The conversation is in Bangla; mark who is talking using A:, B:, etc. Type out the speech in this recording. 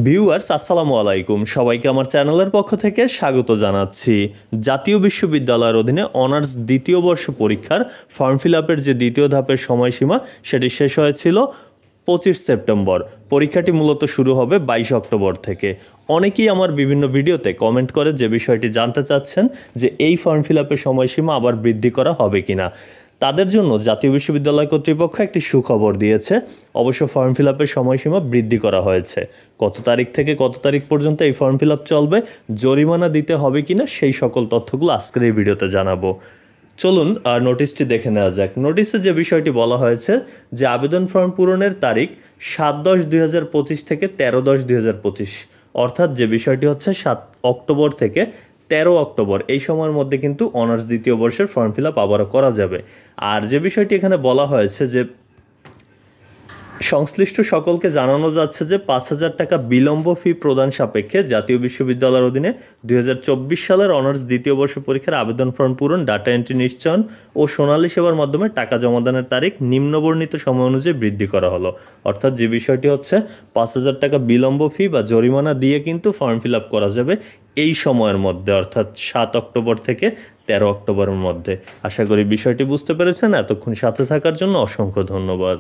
A: ভিউয়ার্স আসসালামু আলাইকুম, সবাইকে আমার চ্যানেলের পক্ষ থেকে স্বাগত জানাচ্ছি। জাতীয় বিশ্ববিদ্যালয়ের অধীনে অনার্স দ্বিতীয় বর্ষ পরীক্ষার ফর্ম ফিল আপের যে দ্বিতীয় ধাপের সময়সীমা সেটি শেষ হয়েছিল 25 সেপ্টেম্বর। পরীক্ষাটি মূলত শুরু হবে 22 অক্টোবর থেকে। অনেকেই আমার বিভিন্ন ভিডিওতে কমেন্ট করে যে বিষয়টি জানতে চাচ্ছেন যে এই ফর্ম ফিল আপের সময়সীমা আবার বৃদ্ধি করা হবে কিনা। তাদের জন্য জাতীয় বিশ্ববিদ্যালয় কর্তৃপক্ষ একটি সুখবর দিয়েছে। অবশ্য ফর্ম ফিল আপের সময়সীমা বৃদ্ধি করা হয়েছে। কত তারিখ থেকে কত তারিখ পর্যন্ত এই ফর্ম ফিল আপ চলবে, জরিমানা দিতে হবে কিনা, সেই সকল তথ্যগুলো আজকের এই ভিডিওতে জানাবো। চলুন নোটিশটি দেখে নেওয়া যাক। নোটিশে যে বিষয়টি বলা হয়েছে যে আবেদন ফর্ম পূরণের তারিখ 7/10/2025 থেকে 13/10/2025, অর্থাৎ যে বিষয়টি হচ্ছে 7 অক্টোবর থেকে 13 অক্টোবর এই সময়ের মধ্যে কিন্তু অনার্স দ্বিতীয় বর্ষের ফর্ম ফিল আপ আবারও করা যাবে। আর যে বিষয়টি এখানে বলা হয়েছে যে সংশ্লিষ্ট সকলকে জানানো যাচ্ছে যে 5,000 টাকা বিলম্ব ফি প্রদান সাপেক্ষে জাতীয় বিশ্ববিদ্যালয়ের অধীনে 2024 সালের অনার্স দ্বিতীয় বর্ষ পরীক্ষার আবেদন ফর্ম পূরণ, ডাটা এন্ট্রি নিশ্চয়ন ও সোনালী সেবার মাধ্যমে টাকা জমাদানের তারিখ নিম্নবর্ণিত সময় অনুযায়ী বৃদ্ধি করা হলো। অর্থাৎ যে বিষয়টি হচ্ছে 5,000 টাকা বিলম্ব ফি বা জরিমানা দিয়ে কিন্তু ফর্ম ফিল আপ করা যাবে এই সময়ের মধ্যে, অর্থাৎ 7 অক্টোবর থেকে 13 অক্টোবরের মধ্যে। আশা করি বিষয়টি বুঝতে পেরেছেন। এতক্ষণ সাথে থাকার জন্য অসংখ্য ধন্যবাদ।